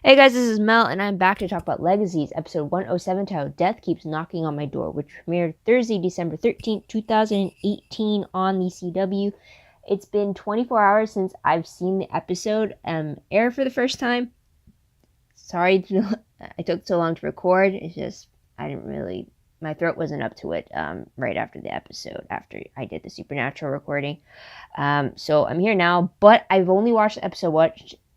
Hey guys, this is Mel, and I'm back to talk about Legacies, episode 107, titled Death Keeps Knocking on My Door, which premiered Thursday, December 13th, 2018 on the CW. It's been 24 hours since I've seen the episode air for the first time. Sorry I took so long to record. It's just, my throat wasn't up to it right after the episode, after I did the Supernatural recording. So I'm here now, but I've only watched the episode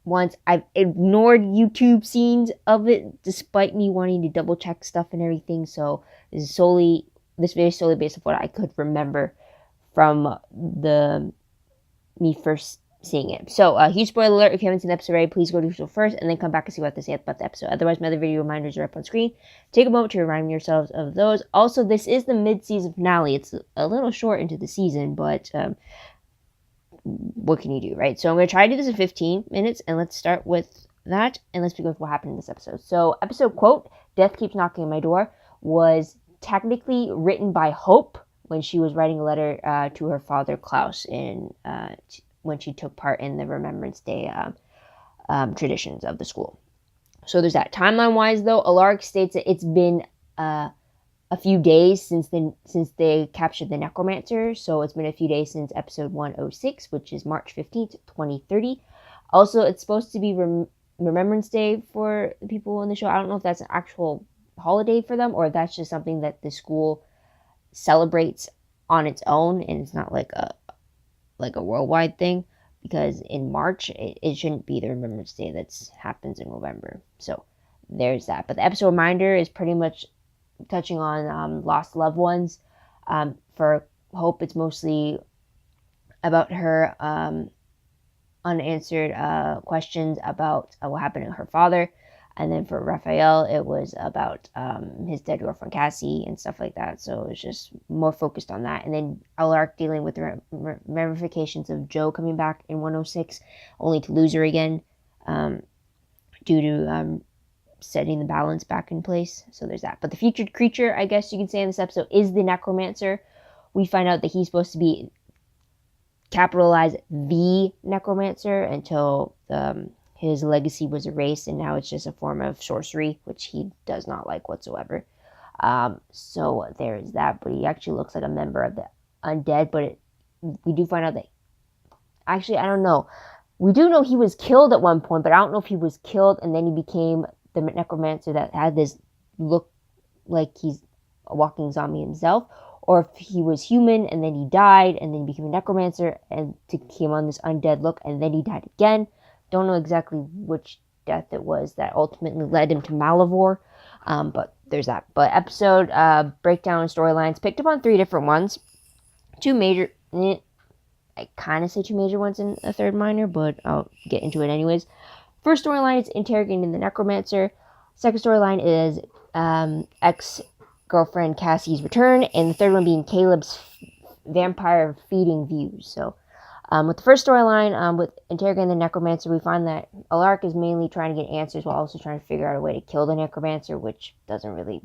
once. I've ignored YouTube scenes of it, despite me wanting to double check stuff and everything. So this video is solely based on what I could remember from me first seeing it. So huge spoiler alert: if you haven't seen the episode already, please go to the show first and then come back and see what they say about the episode. Otherwise, my other video reminders are up on screen. Take a moment to remind yourselves of those. Also, this is the mid-season finale. It's a little short into the season, but what can you do, right? So I'm going to try to do this in 15 minutes, and let's start with that, and let's begin with what happened in this episode. So episode quote, Death Keeps Knocking on My Door, was technically written by Hope when she was writing a letter to her father, Klaus, when she took part in the Remembrance Day traditions of the school. So there's that. Timeline-wise, though, Alaric states that it's been a few days since they captured the necromancer. So it's been a few days since episode 106, which is March 15th, 2030. Also, it's supposed to be Remembrance Day for the people in the show. I don't know if that's an actual holiday for them, or that's just something that the school celebrates on its own, and it's not like a worldwide thing, because in March it shouldn't be the Remembrance Day that happens in November. So there's that. But the episode reminder is pretty much touching on lost loved ones. For Hope, it's mostly about her unanswered questions about what happened to her father. And then for Raphael, it was about his dead girlfriend Cassie and stuff like that. So it was just more focused on that. And then Alaric dealing with the ramifications of Joe coming back in 106, only to lose her again due to setting the balance back in place. So there's that. But the featured creature, I guess you can say, in this episode is the necromancer. We find out that he's supposed to be capitalized the necromancer until his legacy was erased, and now it's just a form of sorcery, which he does not like whatsoever. So there is that. But he actually looks like a member of the undead. But we do find out that, actually, I don't know. We do know he was killed at one point, but I don't know if he was killed and then he became the necromancer that had this look like he's a walking zombie himself, or if he was human and then he died and then he became a necromancer and came on this undead look and then he died again. Don't know exactly which death it was that ultimately led him to Malivore, but there's that. But episode breakdown and storylines picked up on 3 different ones. Two major, I kind of say 2 major ones and a third minor, but I'll get into it anyways. First storyline is interrogating the necromancer. Second storyline is ex-girlfriend Cassie's return. And the third one being Caleb's vampire feeding views. So with the first storyline, with interrogating the necromancer, we find that Alaric is mainly trying to get answers while also trying to figure out a way to kill the necromancer, which doesn't really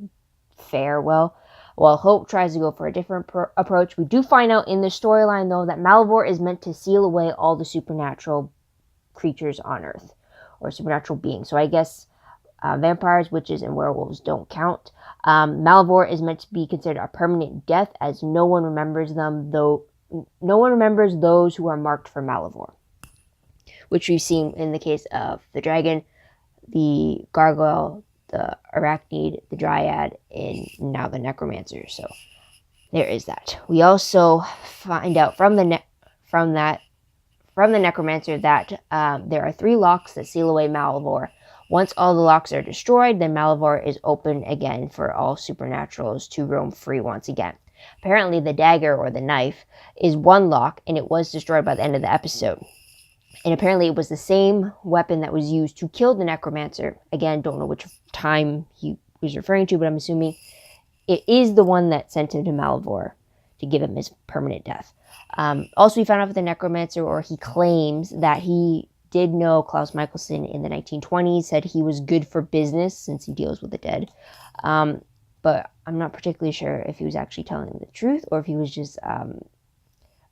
fare well. While Hope tries to go for a different approach, we do find out in the storyline, though, that Malivore is meant to seal away all the supernatural creatures on Earth, or supernatural beings. So I guess vampires, witches, and werewolves don't count. Malivore is meant to be considered a permanent death, as no one remembers them, though no one remembers those who are marked for Malivore, which we've seen in the case of the dragon, the gargoyle, the arachnid, the dryad, and now the necromancer. So there is that. We also find out from the necromancer that there are 3 locks that seal away Malivore. Once all the locks are destroyed, then Malivore is open again for all supernaturals to roam free once again. Apparently, the dagger, or the knife, is 1 lock, and it was destroyed by the end of the episode. And apparently it was the same weapon that was used to kill the necromancer. Again, don't know which time he was referring to, but I'm assuming it is the one that sent him to Malivore to give him his permanent death. Also, we found out with the necromancer, or he claims that he did know Klaus Michelson in the 1920s, said he was good for business since he deals with the dead. But I'm not particularly sure if he was actually telling the truth, or if he was just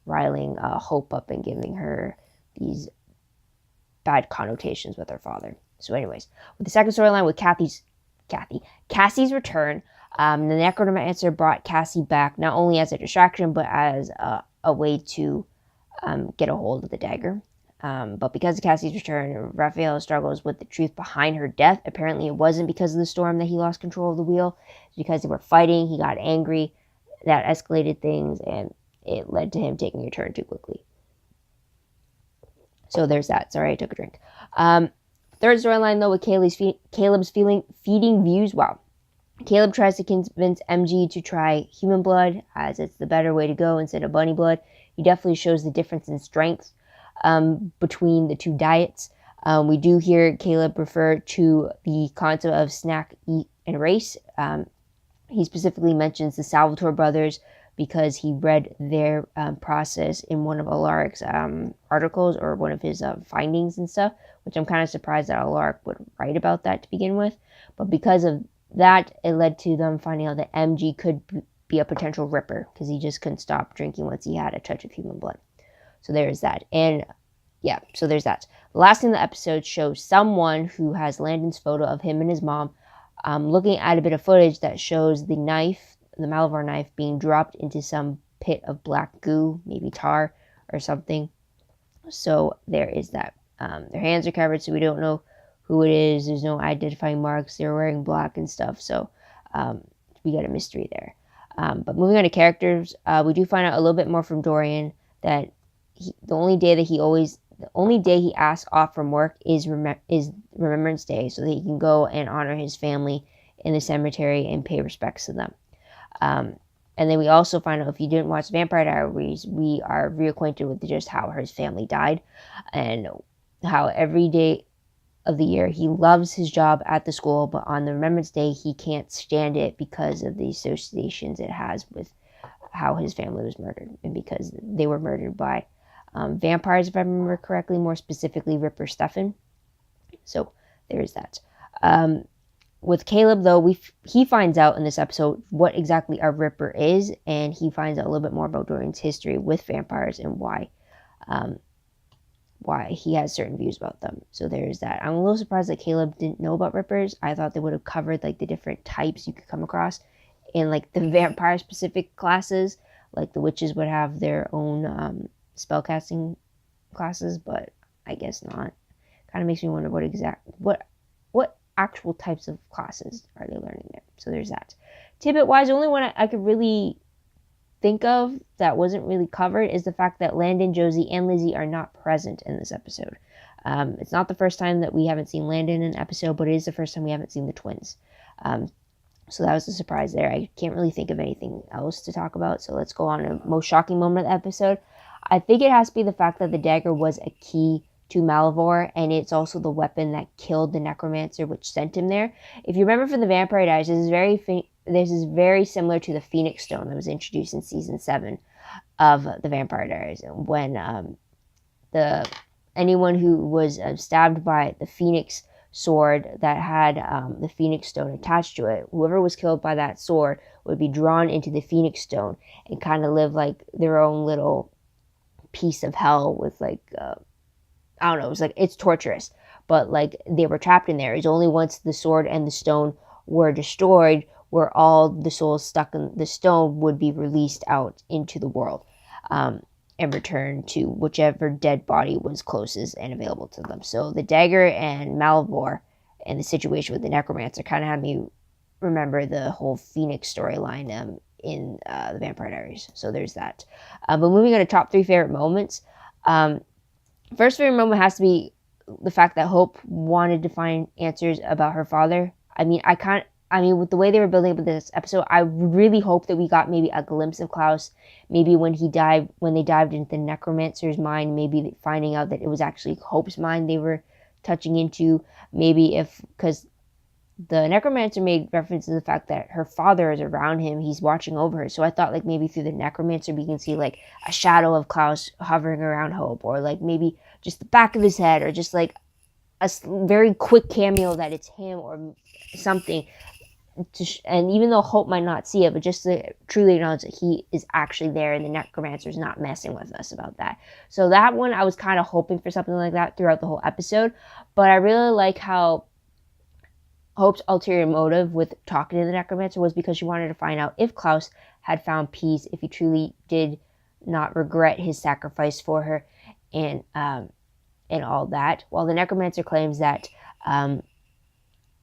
riling Hope up and giving her these bad connotations with her father. So anyways, with the second storyline with Cassie's return, the necromancer brought Cassie back not only as a distraction, but as a way to get a hold of the dagger. But because of Cassie's return, Raphael struggles with the truth behind her death. Apparently, it wasn't because of the storm that he lost control of the wheel. It's because they were fighting. He got angry. That escalated things, and it led to him taking a turn too quickly. So there's that. Sorry, I took a drink. Third storyline, though, with Caleb's feeding views. Wow. Caleb tries to convince MG to try human blood, as it's the better way to go instead of bunny blood. He definitely shows the difference in strength between the two diets. We do hear Caleb refer to the concept of snack, eat, and race. He specifically mentions the Salvatore brothers because he read their process in one of Alaric's articles or one of his findings and stuff, which I'm kind of surprised that Alaric would write about that to begin with. But because of that, it led to them finding out that MG could be a potential ripper because he just couldn't stop drinking once he had a touch of human blood. So there's that. And yeah, so there's that. The last thing in the episode shows someone who has Landon's photo of him and his mom looking at a bit of footage that shows the knife, the Malivore knife, being dropped into some pit of black goo, maybe tar or something. So there is that. Their hands are covered, so we don't know who it is. There's no identifying marks. They're wearing black and stuff, so we got a mystery there. But moving on to characters, we do find out a little bit more from Dorian that the only day he asks off from work is Remembrance Day, so that he can go and honor his family in the cemetery and pay respects to them. And then we also find out, if you didn't watch Vampire Diaries, we are reacquainted with just how his family died and how every day of the year he loves his job at the school, but on the Remembrance Day he can't stand it because of the associations it has with how his family was murdered, and because they were murdered by vampires, if I remember correctly, more specifically Ripper Stefan. So there's that. With Caleb, though, he finds out in this episode what exactly a Ripper is, and he finds out a little bit more about Dorian's history with vampires and why he has certain views about them. So there's that. I'm a little surprised that Caleb didn't know about Rippers. I thought they would have covered like the different types you could come across in like the vampire specific classes. Like the witches would have their own spellcasting classes, but I guess not. Kind of makes me wonder what actual types of classes are they learning there. So there's that. Tidbit wise, the only one I could really think of that wasn't really covered is the fact that Landon, Josie, and Lizzie are not present in this episode. It's not the first time that we haven't seen Landon in an episode, but it is the first time we haven't seen the twins. So that was a surprise there. I can't really think of anything else to talk about, so let's go on to the most shocking moment of the episode. I think it has to be the fact that the dagger was a key to Malivore, and it's also the weapon that killed the necromancer, which sent him there. If you remember from the Vampire Diaries, this is very similar to the Phoenix Stone that was introduced in season 7 of the Vampire Diaries, when anyone who was stabbed by the Phoenix sword that had the Phoenix Stone attached to it, whoever was killed by that sword would be drawn into the Phoenix Stone and kind of live like their own little piece of hell with like I don't know, it's torturous, but like they were trapped in there. It's only once the sword and the stone were destroyed where all the souls stuck in the stone would be released out into the world and return to whichever dead body was closest and available to them. So the dagger and Malivore and the situation with the necromancer kind of had me remember the whole Phoenix storyline in the Vampire Diaries. So there's that. But moving on to top 3 favorite moments. First favorite moment has to be the fact that Hope wanted to find answers about her father. With the way they were building up this episode, I really hope that we got maybe a glimpse of Klaus, maybe when they dived into the necromancer's mind, maybe finding out that it was actually Hope's mind they were touching into, because the necromancer made reference to the fact that her father is around him, he's watching over her. So I thought like maybe through the necromancer we can see like a shadow of Klaus hovering around Hope, or like maybe just the back of his head, or just like a very quick cameo that it's him or something. and even though Hope might not see it, but just to truly acknowledge that he is actually there and the necromancer's not messing with us about that. So that one, I was kind of hoping for something like that throughout the whole episode, but I really like how Hope's ulterior motive with talking to the necromancer was because she wanted to find out if Klaus had found peace, if he truly did not regret his sacrifice for her, and all that. While the necromancer claims that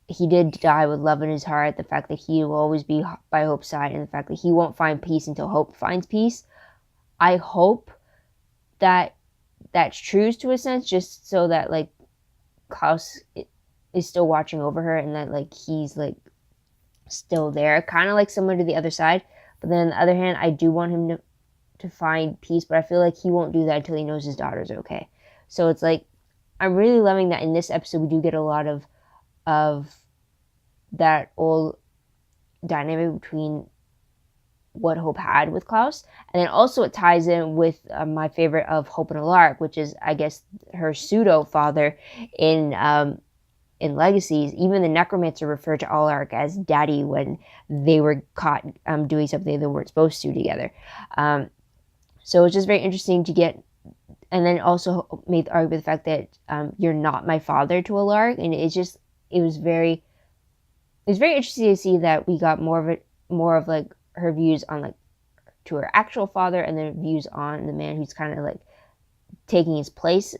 he did die with love in his heart, the fact that he will always be by Hope's side, and the fact that he won't find peace until Hope finds peace. I hope that that's true to a sense, just so that like Klaus is still watching over her and that like he's like still there, kind of like similar to the other side. But then on the other hand, I do want him to find peace, but I feel like he won't do that until he knows his daughter's okay. So it's like, I'm really loving that in this episode we do get a lot of that old dynamic between what Hope had with Klaus, and then also it ties in with my favorite of Hope and Alaric, which is, I guess, her pseudo father in Legacies. Even the necromancer referred to Alaric as daddy when they were caught doing something they weren't supposed to together. So it's just very interesting to get, and then also made the argument the fact that you're not my father to Alaric, and it was very interesting to see that we got more of like her views on like to her actual father, and then views on the man who's kind of like taking his place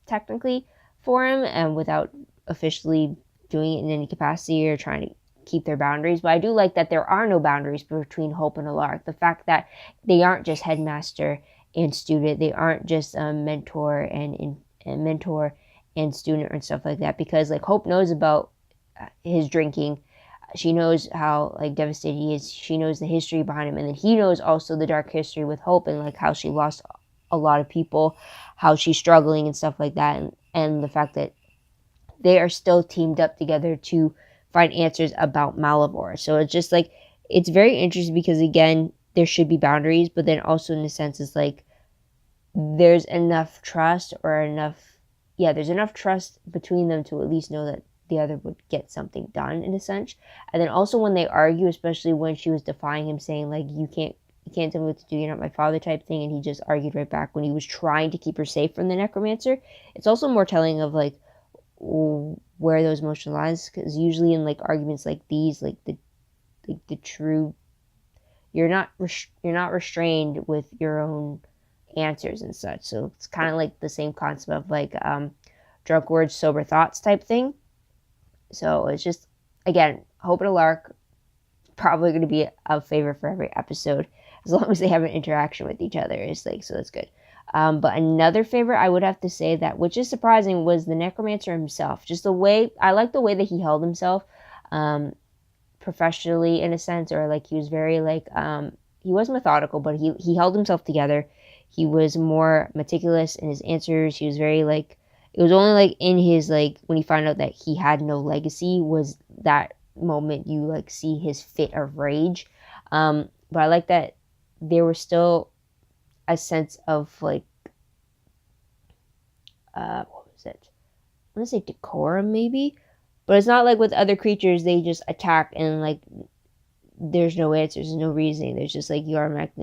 technically for him, and without officially doing it in any capacity or trying to keep their boundaries. But I do like that there are no boundaries between Hope and Alaric. The fact that they aren't just headmaster and student, they aren't just mentor and mentor and student and stuff like that, because like Hope knows about his drinking, she knows how like devastated he is, she knows the history behind him, and then he knows also the dark history with Hope and like how she lost a lot of people, how she's struggling and stuff like that, and the fact that they are still teamed up together to find answers about Malivore. So it's just like, it's very interesting because again, there should be boundaries, but then also in a sense it's like there's enough trust there's enough trust between them to at least know that the other would get something done in a sense. And then also when they argue, especially when she was defying him, saying like, you can't tell me what to do, you're not my father type thing, and he just argued right back when he was trying to keep her safe from the necromancer. It's also more telling of like where those emotional lines, because usually in like arguments like these, like the true, you're not restrained with your own answers and such. So it's kind of like the same concept of like drunk words, sober thoughts type thing. So it's just, again, Hope and Alaric probably going to be a favorite for every episode as long as they have an interaction with each other. It's like, so that's good. But another favorite I would have to say that, which is surprising, was the necromancer himself. Just the way, I like the way that he held himself professionally in a sense, or like he was very like, he was methodical, but he held himself together. He was more meticulous in his answers. He was very like, it was only like in his like, when he found out that he had no legacy, was that moment you like see his fit of rage. But I like that there was still a sense of like, what was it? I want to say decorum maybe, but it's not like with other creatures, they just attack and like, there's no answers, there's no reasoning. There's just like, you are like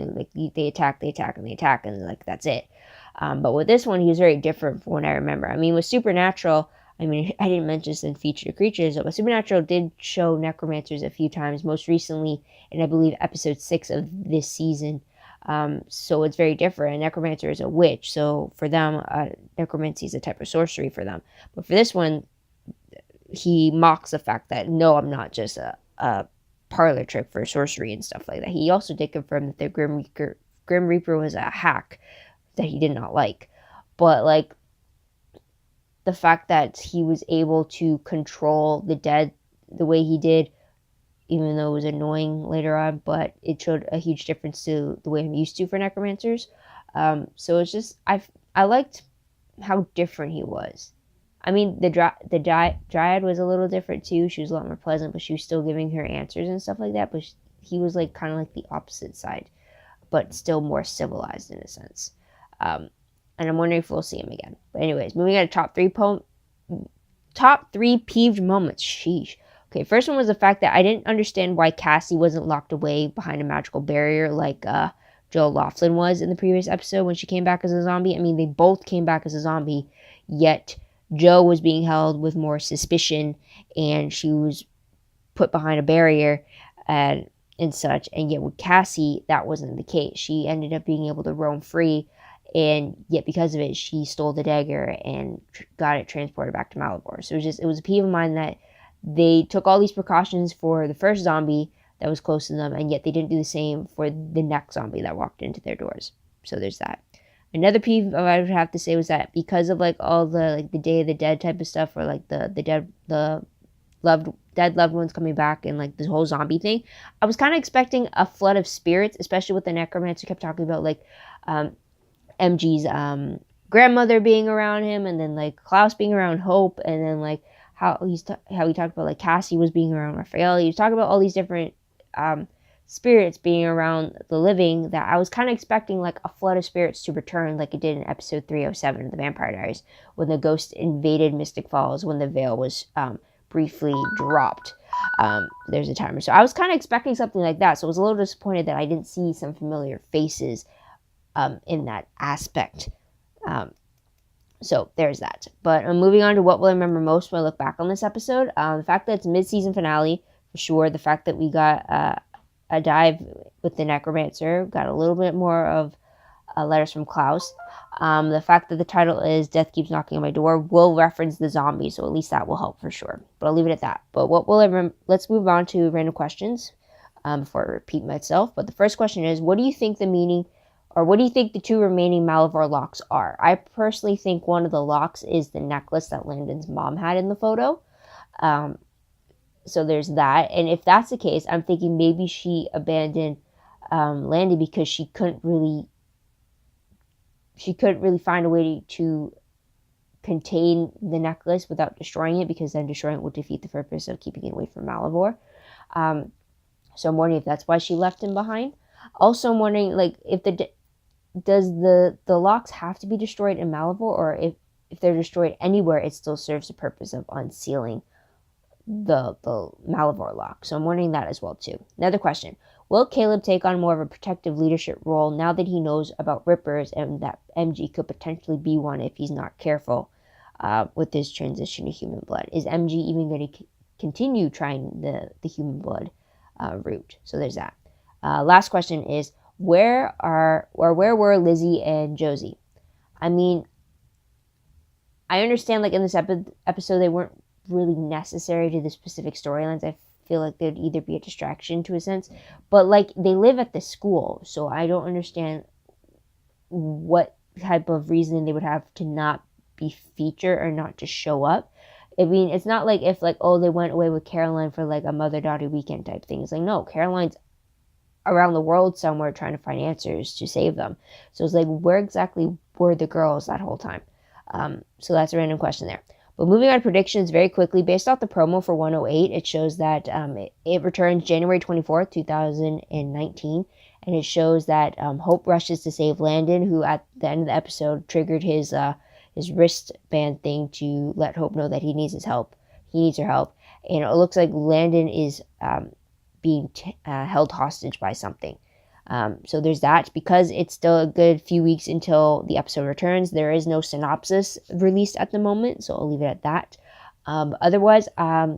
they attack, and like, that's it. But with this one, he was very different from what I remember. I mean, with Supernatural, I mean, I didn't mention this in Featured Creatures, but Supernatural did show necromancers a few times, most recently in, I believe, episode 6 of this season. So it's very different. A necromancer is a witch, so for them, necromancy is a type of sorcery for them. But for this one, he mocks the fact that, no, I'm not just a parlor trick for sorcery and stuff like that. He also did confirm that the Grim Reaper was a hack that he did not like. But like, the fact that he was able to control the dead the way he did, even though it was annoying later on, but it showed a huge difference to the way I'm used to for necromancers. So it's just, I liked how different he was. I mean, the Dryad was a little different too. She was a lot more pleasant, but she was still giving her answers and stuff like that. But he was like kind of like the opposite side, but still more civilized in a sense. And I'm wondering if we'll see him again. But anyways, moving on to top three peeved moments. Sheesh. Okay, first one was the fact that I didn't understand why Cassie wasn't locked away behind a magical barrier like Joe Laughlin was in the previous episode when she came back as a zombie. I mean, they both came back as a zombie, yet Joe was being held with more suspicion, and she was put behind a barrier and such. And yet with Cassie, that wasn't the case. She ended up being able to roam free, and yet because of it, she stole the dagger and got it transported back to Malivore. So it was a peeve of mine that they took all these precautions for the first zombie that was close to them, and yet they didn't do the same for the next zombie that walked into their doors. So there's that. Another peeve I would have to say was that because of like all the like the Day of the Dead type of stuff, or like the dead loved ones coming back and like this whole zombie thing, I was kind of expecting a flood of spirits, especially with the necromancer kept talking about like MG's grandmother being around him, and then like Klaus being around Hope, and then like how he talked about like Cassie was being around Raphael. He was talking about all these different spirits being around the living, that I was kind of expecting like a flood of spirits to return like it did in episode 307 of the Vampire Diaries, when the ghost invaded Mystic Falls when the veil was briefly dropped. There's a timer. So I was kind of expecting something like that. So I was a little disappointed that I didn't see some familiar faces in that aspect. So there's that. But moving on to what will I remember most when I look back on this episode. The fact that it's mid-season finale, for sure. The fact that we got a dive with the necromancer, got a little bit more of letters from Klaus. The fact that the title is Death Keeps Knocking on My Door will reference the zombie, so at least that will help for sure. But I'll leave it at that. But what will I remember? Let's move on to random questions before I repeat myself. But the first question is, what do you think the meaning, or what do you think the two remaining Malivore locks are? I personally think one of the locks is the necklace that Landon's mom had in the photo. So there's that. And if that's the case, I'm thinking maybe she abandoned Landon because she couldn't really find a way to contain the necklace without destroying it, because then destroying it would defeat the purpose of keeping it away from Malivore. So I'm wondering if that's why she left him behind. Also, I'm wondering, like, if does the locks have to be destroyed in Malivore, or if they're destroyed anywhere, it still serves the purpose of unsealing the Malivore lock. So I'm wondering that as well too. Another question: will Caleb take on more of a protective leadership role now that he knows about Rippers, and that MG could potentially be one if he's not careful with his transition to human blood? Is MG even going to continue trying the human blood route? So there's that. Last question is, where were Lizzie and Josie? I mean, I understand like in this episode they weren't really necessary to the specific storylines. I feel like they'd either be a distraction to a sense, but like they live at the school, so I don't understand what type of reason they would have to not be featured or not to show up. I mean, it's not like if like, oh, they went away with Caroline for like a mother-daughter weekend type thing. It's like, no, Caroline's around the world somewhere trying to find answers to save them. So it's like, where exactly were the girls that whole time? So that's a random question there. But moving on to predictions very quickly, based off the promo for 108, it shows that it returns January 24th, 2019, and it shows that Hope rushes to save Landon, who at the end of the episode triggered his wristband thing to let Hope know that he needs his help. He needs her help, and it looks like Landon is being held hostage by something. So there's that. Because it's still a good few weeks until the episode returns, there is no synopsis released at the moment, so I'll leave it at that. Otherwise,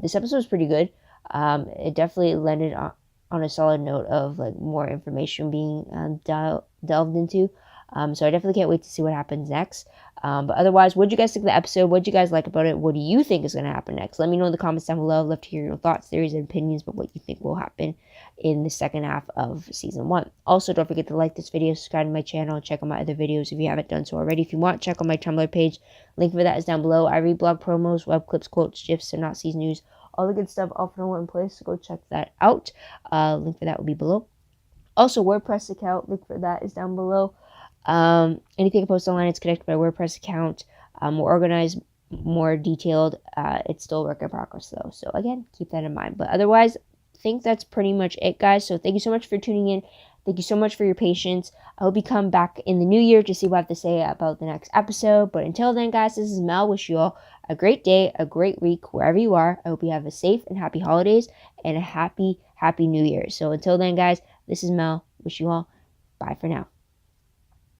this episode was pretty good. It definitely landed on a solid note of like more information being delved into. So I definitely can't wait to see what happens next. But otherwise, what did you guys think of the episode? What did you guys like about it? What do you think is going to happen next? Let me know in the comments down below. I'd love to hear your thoughts, theories, and opinions about what you think will happen in the second half of season 1. Also, don't forget to like this video, subscribe to my channel, and check out my other videos if you haven't done so already. If you want, check out my Tumblr page. Link for that is down below. I read blog promos, web clips, quotes, gifs, and not news. All the good stuff all from one place, so go check that out. Link for that will be below. Also, WordPress account, link for that is down below. Anything I post online, it's connected to my WordPress account. More organized, more detailed. It's still a work in progress though, so again, keep that in mind. But otherwise, I think that's pretty much it, guys. So thank you so much for tuning in, Thank you so much for your patience. I hope you come back in the new year to see what I have to say about the next episode. But until then, guys, this is Mel. Wish you all a great day, a great week, wherever you are. I hope you have a safe and happy holidays and a happy, happy new year. So until then, guys, this is Mel. Wish you all bye for now.